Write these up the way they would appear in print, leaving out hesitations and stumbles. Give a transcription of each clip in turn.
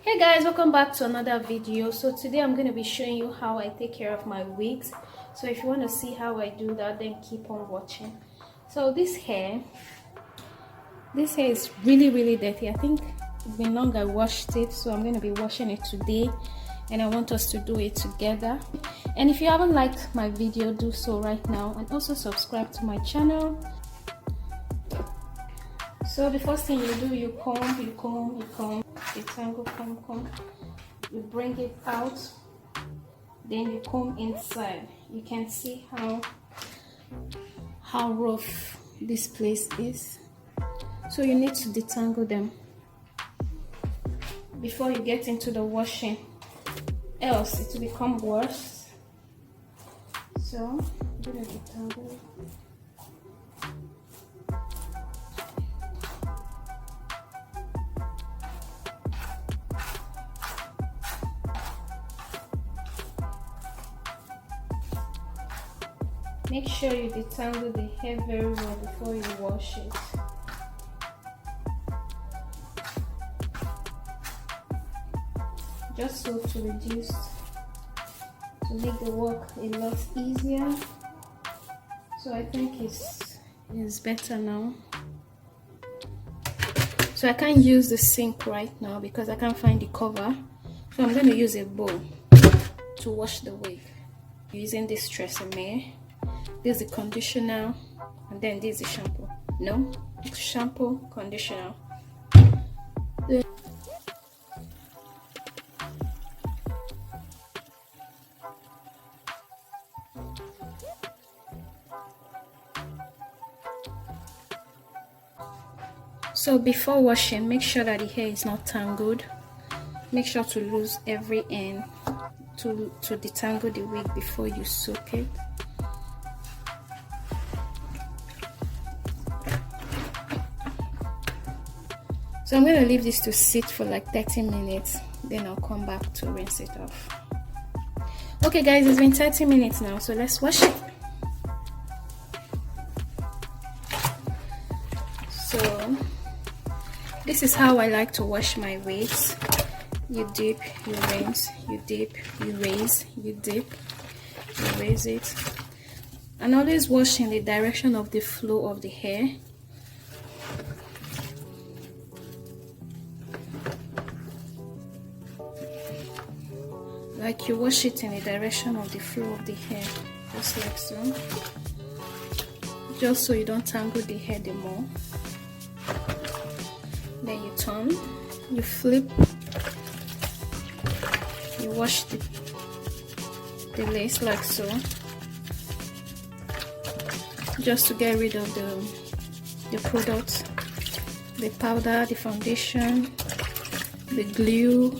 Hey guys, welcome back to another video. So today I'm going to be showing you how I take care of my wigs. So if you want to see how I do that, then keep on watching. So this hair is really dirty. I think it's been long I washed it, so I'm going to be washing it today, and I want us to do it together. And if you haven't liked my video, do so right now, and also subscribe to my channel. So the first thing you do, you comb, detangle, comb, you bring it out, then you comb inside. You can see how rough this place is, so you need to detangle them before you get into the washing, else it will become worse. So I'm gonna detangle. Make sure you detangle the hair very well before you wash it. Just so to make the work a lot easier. So I think it's better now. So I can't use the sink right now because I can't find the cover. So I'm going to use a bowl to wash the wig. Using this Tresemme. This is the conditioner, and then this is the shampoo. No, shampoo, conditioner. So before washing, make sure that the hair is not tangled. Make sure to lose every end to detangle the wig before you soak it. So I'm going to leave this to sit for like 30 minutes, then I'll come back to rinse it off. Okay guys, it's been 30 minutes now, so let's wash it. So this is how I like to wash my wigs. You dip, you rinse, you dip, you raise, you dip, you raise it. And always wash in the direction of the flow of the hair. Like you wash it in the direction of the flow of the hair, just like so. Just so you don't tangle the hair the more. Then you turn, you flip, you wash the lace like so. Just to get rid of the product, the powder, the foundation, the glue,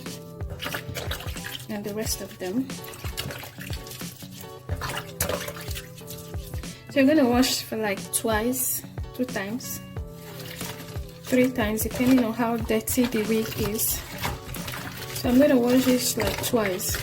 and the rest of them. So you're going to wash for like twice, 2 times, 3 times, depending on how dirty the wig is. So I'm going to wash this like twice.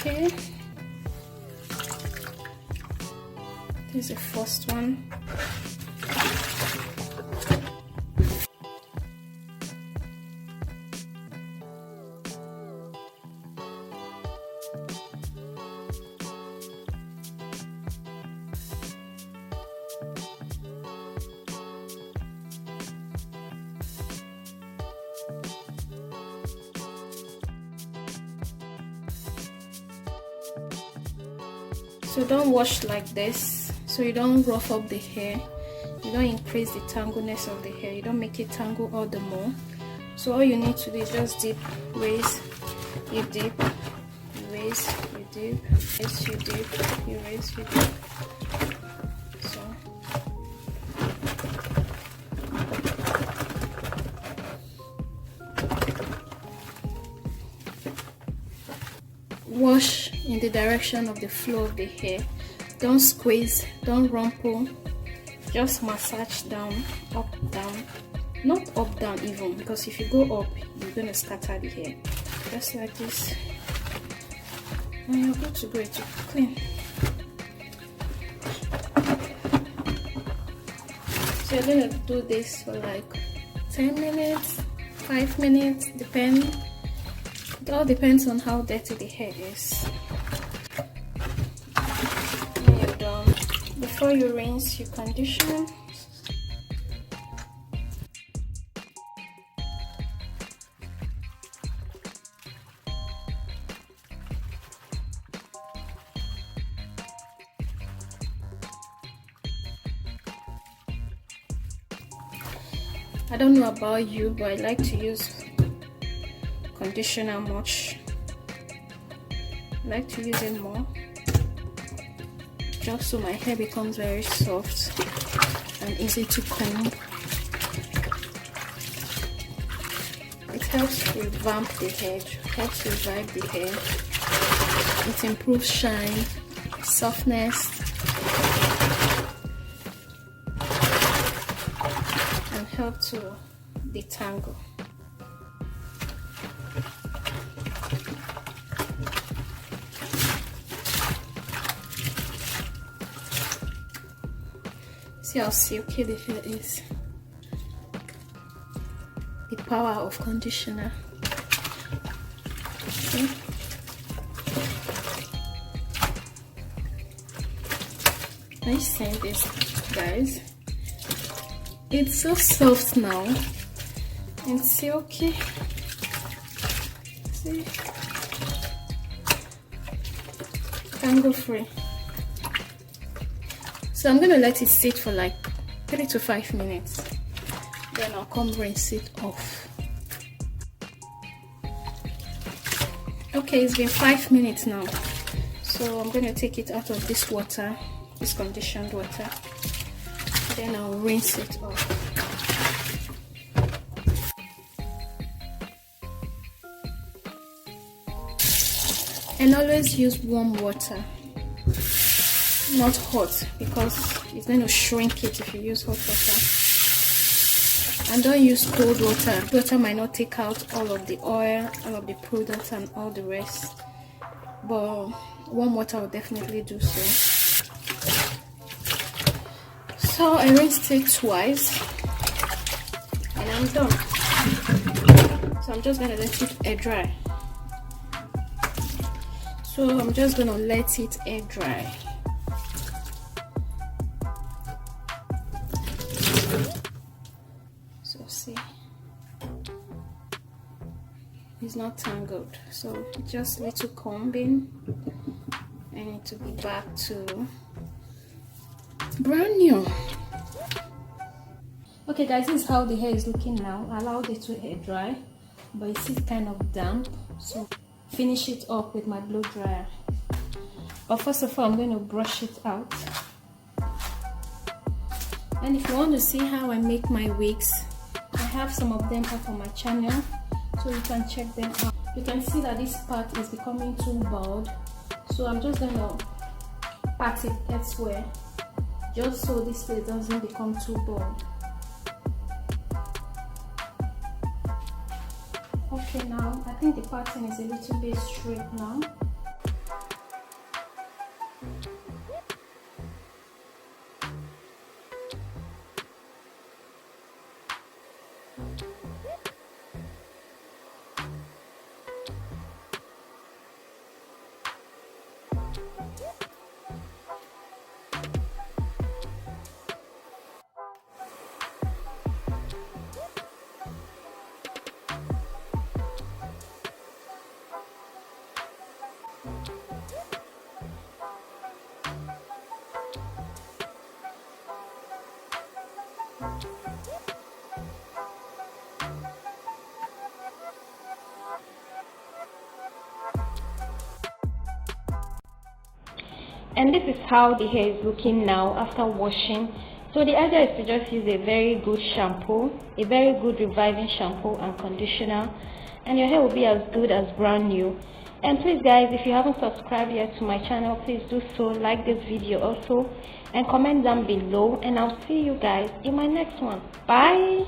Okay, this is the first one. So don't wash like this, so you don't rough up the hair, you don't increase the tangleness of the hair, you don't make it tangle all the more. So all you need to do is just dip, raise, you dip, you raise, you dip, raise, you dip, you raise, you dip. So wash in the direction of the flow of the hair. Don't squeeze, don't rumple, just massage down, up, down. Not up, down even, because if you go up, you're going to scatter the hair. Just like this. And you're good to go to clean. So you're going to do this for like 10 minutes, 5 minutes, depend. It all depends on how dirty the hair is. When you're done, before you rinse, you condition. I don't know about you, but I like to use conditioner much. I like to use it more, just so my hair becomes very soft and easy to comb. It helps revamp the hair, it helps revive the hair. It improves shine, softness, and help to detangle. See how silky the hair is. The power of conditioner. See? Are you seeing this, guys? It's so soft now and silky. See? Tangle free. So I'm gonna let it sit for like 3 to 5 minutes. Then I'll come rinse it off. Okay, it's been 5 minutes now. So I'm gonna take it out of this water, this conditioned water. Then I'll rinse it off. And always use warm water, not hot, because it's going to shrink it if you use hot water. And don't use cold water. Water might not take out all of the oil, all of the product and all the rest, but warm water will definitely do so. So I rinsed it twice and I'm done. So I'm just going to let it air dry. So I'm just going to let it air dry. So see, it's not tangled, so just little combing and it to be back to brand new. Okay guys, this is how the hair is looking now. I allowed it to air dry, but it's still kind of damp, so finish it up with my blow dryer. But first of all, I'm going to brush it out. And if you want to see how I make my wigs, I have some of them up on my channel, so you can check them out. You can see that this part is becoming too bald, so I'm just going to pat it elsewhere, just so this place doesn't become too bald. Okay, now I think the pattern is a little bit straight now. And this is how the hair is looking now after washing. So the idea is to just use a very good shampoo, a very good reviving shampoo and conditioner, and your hair will be as good as brand new. And please guys, if you haven't subscribed yet to my channel, please do so, like this video also, and comment down below, and I'll see you guys in my next one. Bye.